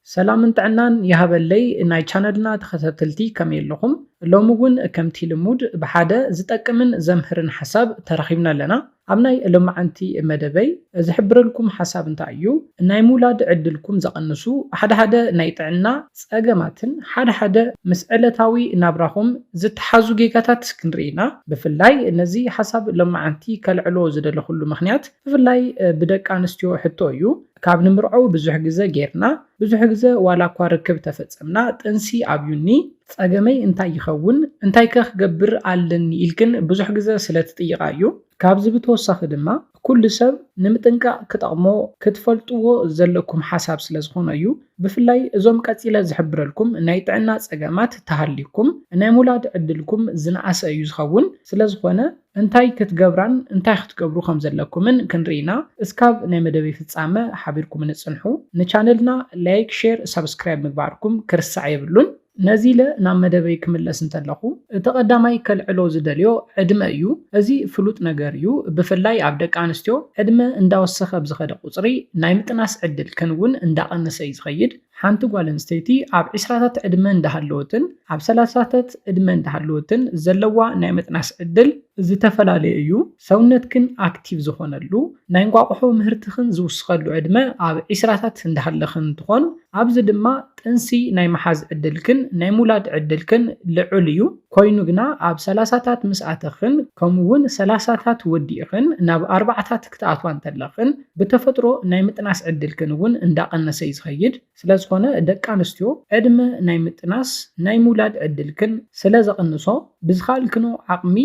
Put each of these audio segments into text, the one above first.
سلام انتعنان يهبلي ناي channelنا تخطتلتي كم يلخم لومون كمتي لمود بحادة زتأكمن زمهرن حساب ترخيبنا لنا عمناي لمعنتي مدبي زحبر لكم حساب انتايو ناي مولاد عدلكم زقنسو حدا نايتعنا سأقاماتن حدا مسألتاوي نابراهم زتحازو جيكاتات كنرينا بفلاي نزي حساب لمعنتي كالعلو زدل كل مخنيات بفلاي بدك انستيو حتويو ካብ ንምርዖ ብዙሕ ግዜ ጌርና ብዙሕ ግዜ ዋላ እኳ ርክብ ተፈፀምና ጥንሲ ኣብዩኒ ፀገመይ እንታይ ይኸውን እንታይ ከ ክገብር ኣለኒ ኢልክን ብዙሕ ግዜ ስለትጥይቃዩ ካብዚ ብተወሳኺ ድማ ኩሉ ሰብ ንምጥንቃቅ ክጠቅሞ ክትፈልጥዎ ዘለኩም ሓሳብ ስለዝኾነ እዩ ብፍላይ እዞም ቀፂለ ዝሕብረልኩም ናይ ጥዕና ፀገማት ተሃሊኩም ናይ ሙላድ ዕድልኩም ዝነኣሰ እዩ ዝኸውን ስለዝኾነ እንታይ ክትገብራን እንታይ ክትገብሩ ከም ዘለኩምን ክንሪና እስካብ ናይ መደበይ ፍጻመ ሓቢርኩም ንጽንሑ ንቻነልና ላይክ ሼር ሰብስክራይብ ምግባርኩም ክርሳዕ የብሉን ነዚለ ናብ መደበይ ክምለስ እንተለኹ ተቀዳማይ ከልዕሎ ዝደልዮ ዕድመ እዩ እዚ ፍሉጥ ነገር እዩ ብፍላይ ኣብ ደቂ ኣንስትዮ ዕድመ እንዳወሰኸ ብዝኸደ ቁፅሪ ናይ ምጥናስ ዕድል ክንውን እንዳቀነሰ እዩ ዝኸይድ ሓንቲ ጓል ኣንስተይቲ ኣብ 20ታት ዕድመ እንዳሃለወትን ኣብ 30ታት ዕድመ እንዳሃለወትን ዘለዋ ናይ ምጥናስ ዕድል ዝተፈላለየ እዩ ሰውነትክን ኣክቲቭ ዝኾነሉ ናይ እንቋቁሖ ምህርትክን ዝውስኸሉ ዕድመ ኣብ 20ታት እንዳሃለኽን እንትኾን ኣብዚ ድማ ጥንሲ ናይ መሓዝ ዕድልክን ናይ ሙላድ ዕድልክን ልዑል እዩ ኮይኑ ግና ኣብ 30ታት ምስኣተኽን ከምኡውን 30ታት ወዲእኽን ናብ 4ታት ክትኣትዋ እንተለኽን ብተፈጥሮ ናይ ምጥናስ ዕድልክን እውን እንዳቀነሰ እዩ ዝኸይድ ስለዝኾነ ደቂ ኣንስትዮ ዕድመ ናይ ምጥናስ ናይ ሙላድ ዕድልክን ስለዘቕንሶ ብዝኻልክኖ ዓቕሚ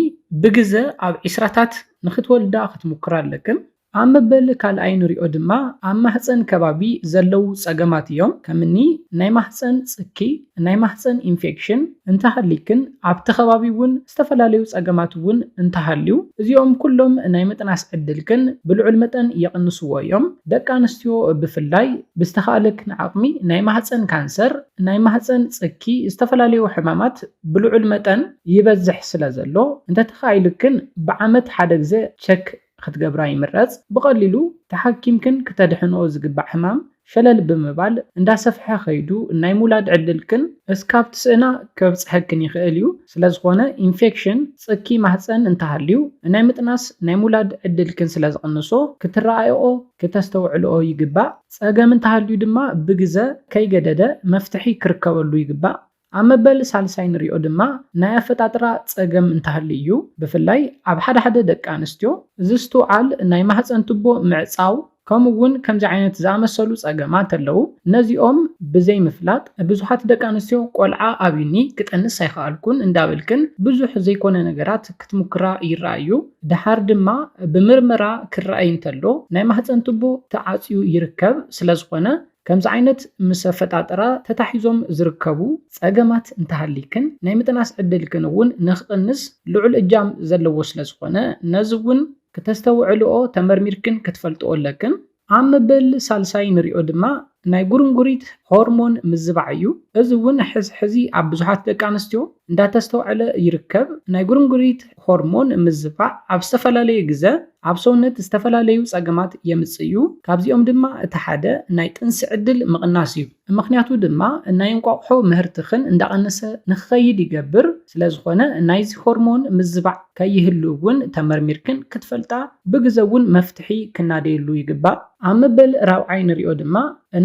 ብግዘ ኣብ 20ታት ንኽትወልዳ ክትሙክራ ኣለክን ኣብ መበል ካልኣይ ንሪኦ ድማ ኣብ ማህፀን ከባቢ ዘለው ፀገማት እዮም ከምኒ ናይ ማህፀን ፅኪ ናይ ማህፀን ኢንፌክሽን እንተሃሊክን ኣብቲ ከባቢ እውን ዝተፈላለዩ ፀገማት እውን እንተሃልዩ እዚኦም ኩሎም ናይ ምጥናስ ዕድልክን ብልዑል መጠን የቕንስዎ እዮም ደቂ ኣንስትዮ ብፍላይ ብዝተኻእለክን ዓቕሚ ናይ ማህፀን ካንሰር ናይ ማህፀን ፅኪ ዝተፈላለዩ ሕማማት ብልዑል መጠን ይበዝሕ ስለ ዘሎ እንተተኻኢልክን ብዓመት ሓደ ግዜ ቸክ ክትገብራ ይምረጽ ብቐሊሉ ተሓኪምክን ከተድሕኖ ዝግባእ ሕማም ሸለል ብምባል እንዳሰፍሐ ኸይዱ ናይ ሙላድ ዕድልክን እስካብ ትስእና ከብፅሐክን ይኽእል እዩ ስለዝኾነ ኢንፌክሽን ፅኪ ማህፀን እንተሃልዩ ናይ ምጥናስ ናይ ሙላድ ዕድልክን ስለዝቕንሶ ክትረኣይኦ ክተስተውዕልኦ ይግባእ ፀገም እንተሃልዩ ድማ ብግዘ ከይገደደ መፍትሒ ክርከበሉ ይግባእ ኣብ መበል ሳልሳይ ንሪኦ ድማ ናይ ኣፈጣጥራ ፀገም እንተሃሊ እዩ ብፍላይ ኣብ ሓደ ደቂ ኣንስትዮ ዝስተውዓል ናይ ማህፀን ቱቦ ምዕፃው ከምኡውን ከምዚ ዓይነት ዝኣመሰሉ ፀገማት ኣለው ነዚኦም ብዘይ ምፍላጥ ብዙሓት ደቂ ኣንስትዮ ቆልዓ ኣብዩኒ ክጠንስ ኣይከኣልኩን እንዳበልክን ብዙሕ ዘይኮነ ነገራት ክትሙክራ ይረኣዩ ድሓር ድማ ብምርመራ ክረኣይ እንተሎ ናይ ማህፀን ቱቦ ተዓፅዩ ይርከብ ስለዝኾነ ከምዚ ዓይነት ምስ ኣፈጣጥራ ተታሒዞም ዝርከቡ ፀገማት እንተሃሊክን ናይ ምጥናስ ዕድልክን እውን ንኽቅንስ ልዑል እጃም ዘለዎ ስለዝኾነ ነዚ እውን ክተስተውዕልኦ ተመርሚርክን ክትፈልጥኦ ኣለክን ኣብ መበል ሳልሳይ ንሪኦ ድማ ናይ ጉርንጉሪት ሆርሞን ምዝባዕ እዩ እዚ እውን ሕዚ ኣብ ብዙሓት ደቂ ኣንስትዮ እንዳተስተውዕለ ይርከብ ናይ ጉርንጉሪት ሆርሞን ምዝባዕ ኣብ ዝተፈላለየ ግዜ ኣብ ሰውነት ዝተፈላለዩ ፀገማት የምፅእ እዩ ካብዚኦም ድማ እቲ ሓደ ናይ ጥንሲ ዕድል ምቕናስ እዩ ምክንያቱ ድማ ናይ እንቋቁሖ ምህርትክን እንዳቀነሰ ንክኸይድ ይገብር ስለዝኾነ ናይዚ ሆርሞን ምዝባዕ ከይህሉ እውን ተመርሚርክን ክትፈልጣ ብግዜ እውን መፍትሒ ክናደየሉ ይግባእ ኣብ መበል ራብዓይ ንሪኦ ድማ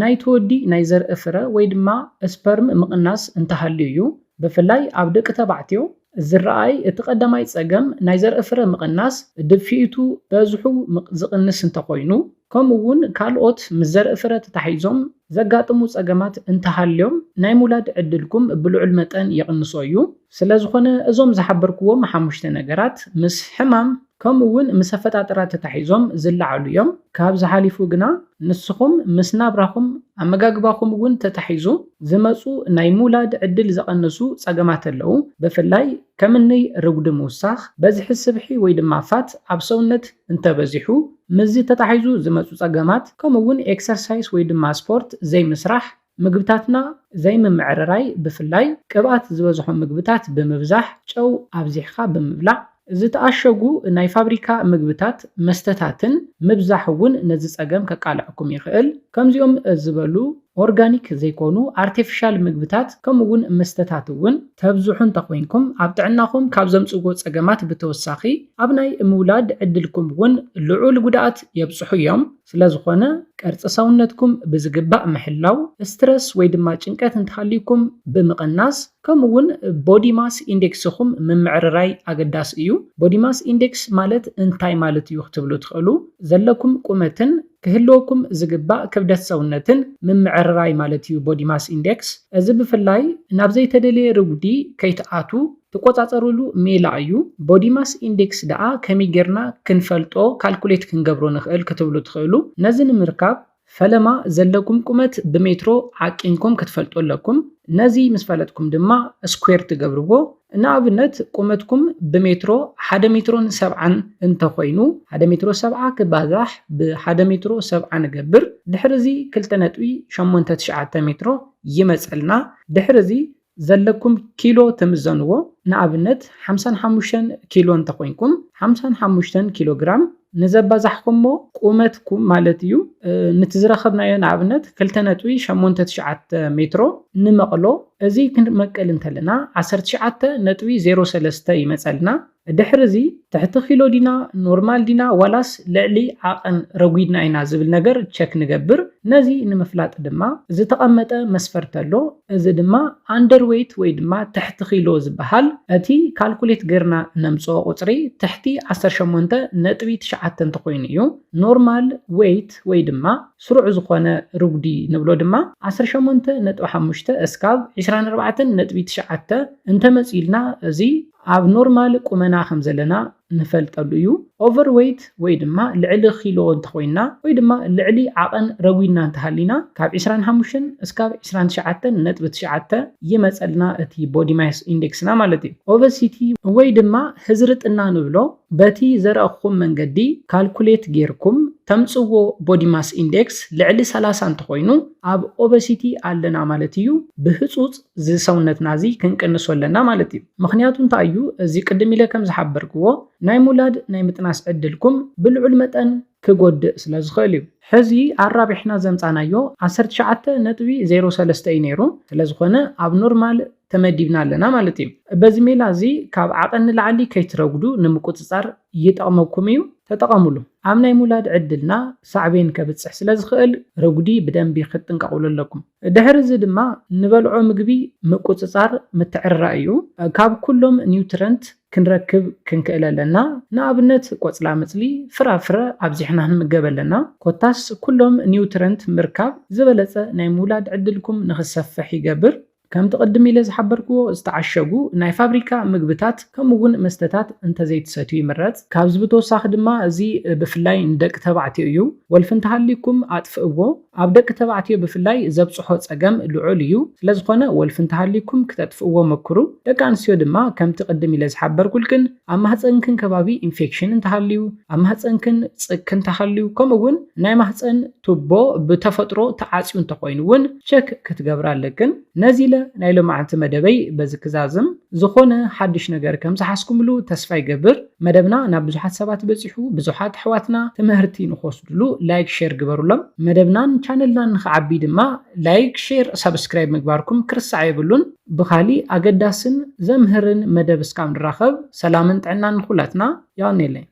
ናይ ተወዲ ናይ ዘርኢ ፍረ ወይ ድማ ስፐርም ምቕናስ እንተሃልዩ እዩ ብፍላይ ኣብ ደቂ ተባዕትዮ ዝረኣይ እቲ ቀዳማይ ፀገም ናይ ዘርኢ ፍረ ምቕናስ ድፊኢቱ በዝሑ ዝቕንስ እንተኮይኑ ከምኡውን ካልኦት ምስ ዘርኢ ፍረ ተታሒዞም ዘጋጥሙ ፀገማት እንተሃልዮም ናይ ሙላድ ዕድልኩም ብልዑል መጠን የቕንሶ እዩ ስለዝኾነ እዞም ዝሓበርክዎም 5 ነገራት ምስ ሕማም ከምኡውን ምስ ኣፈጣጥራ ተታሒዞም ዝለዓሉ እዮም ካብ ዝሓሊፉ ግና ንስኹም ምስ ናብራኹም ኣመጋግባኹም እውን ተታሒዙ ዝመፁ ናይ ሙላድ ዕድል ዘቐንሱ ፀገማት ኣለው ብፍላይ ከምኒ ርጉዲ ምውሳኽ በዝሒ ስብሒ ወይ ድማ ፋት ኣብ ሰውነት እንተበዚሑ ምዚ ተታሒዙ ዝመፁ ፀገማት ከምኡውን ኤክሰርሳይዝ ወይ ድማ ስፖርት ዘይምስራሕ ምግብታትና ዘይምምዕርራይ ብፍላይ ቅብኣት ዝበዝሖም ምግብታት ብምብዛሕ ጨው ኣብዚሕካ ብምብላዕ ዝተኣሸጉ ናይ ፋብሪካ ምግብታት መስተታትን ምብዛሕ እውን ነዚ ፀገም ከቃልዐኩም ይኽእል ከምዚኦም ዝበሉ ኦርጋኒክ ዘይኮኑ አርቲፊሻል ምግብታት ከምኡውን መስተታት እውን ተብዝሑን ተኮይንኩም ኣብ ጥዕናኹም ካብ ዘምጽእዎ ጸገማት ብተወሳኺ ኣብ ናይ ምውላድ ዕድልኩም እውን ልዑል ጉድኣት የብጽሑ እዮም። ስለዝኾነ ቅርጺ ሰውነትኩም ብዝግባእ ምሕላው ስትረስ ወይ ድማ ጭንቀት እንተሃልይኩም ብምቕናስ ከምኡውን ቦዲ ማስ ኢንዴክስኹም ምምዕርራይ ኣገዳሲ እዩ። ቦዲ ማስ ኢንዴክስ ማለት እንታይ ማለት እዩ ክትብሉ ትኽእሉ። ዘለኩም ቁመትን ክህልወኩም ዝግባእ ክብደት ሰውነትን ምምዕርራይ ማለት እዩ ቦዲ ማስ ኢንዴክስ። እዚ ብፍላይ ናብ ዘይተደለየ ርጉዲ ከይትኣቱ ትቆጻጸሩሉ ሜላ እዩ። ቦዲ ማስ ኢንዴክስ ደኣ ከመይ ጌርና ክንፈልጦ ካልኩሌት ክንገብሮ ንኽእል ክትብሉ ትኽእሉ። ነዚ ንምርካብ ፈለማ ዘለኩም ቁመት ብሜትሮ ዓቂንኩም ክትፈልጡ ኣለኩም። ነዚ ምስ ፈለጥኩም ድማ ስኩዌር ትገብርዎ። ንኣብነት ቁመትኩም ብሜትሮ 1 ሜትሮን 70 እንተኮይኑ 1 ሜትሮ 70 ክባዛሕ ብ1 ሜትሮ 70 ንገብር ድሕሪዚ 2.89 ሜትሮ ይመጸልና። ድሕሪዚ ዘለኩም ኪሎ ትምዘንዎ። ንኣብነት 55 ኪሎ እንተኮይንኩም 55 ኪሎ ግራም ንዘባዛሕኩምሞ ቁመትኩም ማለት እዩ ንትዝረኸብናዮ ንኣብነት 2.89 ሜትሮ ንመቕሎ እዚ ክንመቀል እንተለና 19.03 ይመጸልና። ድሕሪዚ ትሕቲ ኪሎ ዲና ኖርማል ዲና ዋላስ ልዕሊ ዓቐን ረጉድና ኢና ዝብል ነገር ቸክ ንገብር። ነዚ ንምፍላጥ ድማ ዝተቐመጠ መስፈርት ኣሎ። እዚ ድማ አንደር ዌይት ወይ ድማ ትሕቲ ኪሎ ዝበሃል እቲ ካልኩሌት ገርና ነምጽኦ ቁጽሪ ትሕቲ 18.9 እንተኮይኑ እዩ። ኖርማል ዌይት ወይ ድማ ስሩዕ ዝኾነ ርጉዲ ንብሎ ድማ 18.5 እስካብ 24.9 እንተመጺልና እዚ ኣብ ኖርማል ቁመና ከም ዘለና ንፈልጠሉ እዩ። ኦቨርዌይት ወይ ድማ ልዕሊ ኪሎ እንተኮይና ወይ ድማ ልዕሊ ዓቐን ረጉድና እንተሃሊና ካብ 25 እስካብ 29.9 ይመጸልና እቲ ቦዲ ማስ ኢንዴክስና ማለት እዩ። ኦበሲቲ ወይ ድማ ህዝርጥና ንብሎ በቲ ዘረአኹም መንገዲ ካልኩሌት ጌርኩም ተምጽዎ ቦዲ ማስ ኢንዴክስ ልዕሊ 30 እንተኮይኑ ኣብ ኦበሲቲ ኣለና ማለት እዩ። ብህጹጽ ዝሰውነትና እዚ ክንቅንሶ ኣለና ማለት እዩ። ምክንያቱ እንታይ እዩ? እዚ ቅድም ኢለ ከም ዝሓበርክዎ ናይ ሙላድ ናይ ምጥናስ ዕድልኩም ብልዑል መጠን ክጎድእ ስለ ዝኽእል እዩ። ሕዚ ኣራቢሕና ዘምጻናዮ 19.03 እዩ ነይሩ። ስለዝኾነ ኣብ ኖርማል ተመዲብና ኣለና ማለት እዩ። በዚ ሜላ እዚ ካብ ዓቐን ንላዕሊ ከይትረጉዱ ንምቁጽጻር ይጠቕመኩም እዩ። ተጠቐሙሉ። ኣብ ናይ ሙላድ ዕድልና ሳዕቤን ከብጽሕ ስለ ዝኽእል ረጉዲ ብደንቢ ክትጥንቀቁሉ ኣለኩም። ድሕሪዚ ድማ ንበልዖ ምግቢ ምቁጽጻር ምትዕርራእ እዩ። ካብ ኩሎም ኒውትረንት ክንረክብ ክንክእል ኣለና። ንኣብነት ቆጽላ መጽሊ፣ ፍራፍረ ኣብዚሕና ንምገብ ኣለና። ኮታስ ኩሎም ኒውትረንት ምርካብ ዝበለጸ ናይ ሙላድ ዕድልኩም ንኽሰፍሕ ይገብር። ከም ተቀድም ኢለ ዝሓበርክዎ ዝተዓሸጉ ናይ ፋብሪካ ምግብታት ከምኡውን መስተታት እንተዘይትሰትዩ ይምረጽ። ካብዚ ብተወሳኺ ድማ እዚ ብፍላይ ንደቂ ተባዕትዮ እዩ። ወልፊ እንተሃሊኩም ኣጥፍእዎ። ኣብ ደቂ ተባዕትዮ ብፍላይ ዘብጽሖ ጸገም ልዑል እዩ። ስለዝኾነ ወልፊ እንተሃሊኩም ክተጥፍእዎ መክሩ። ደቂ ኣንስትዮ ድማ ከምቲ ቅድም ኢለ ዝሓበርኩልክን ኣብ ማህፀንክን ከባቢ ኢንፌክሽን እንተሃልዩ፣ ኣብ ማህፀንክን ጽክ እንተሃልዩ ከምኡውን ናይ ማህፀን ቱቦ ብተፈጥሮ ተዓጽዩ እንተኮይኑ እውን ቸክ ክትገብራ ኣለክን። ነዚ ናይ ሎማዓንቲ መደበይ በዚ ክዛዝም ዝኾነ ሓድሽ ነገር ከም ዝሓስኩምሉ ተስፋ ይገብር። መደብና ናብ ብዙሓት ሰባት በፂሑ ብዙሓት ኣሕዋትና ትምህርቲ ንኽወስድሉ ላይክ ሼር ግበሩሎም። መደብናን ቻነልናን ንኽዓቢ ድማ ላይክ ሼር ሰብስክራይብ ምግባርኩም ክርሳዕ የብሉን። ብኻሊእ ኣገዳስን ዘምህርን መደብ እስካብ ንራኸብ ሰላምን ጥዕናን ንኹላትና ይቐኒየለይ።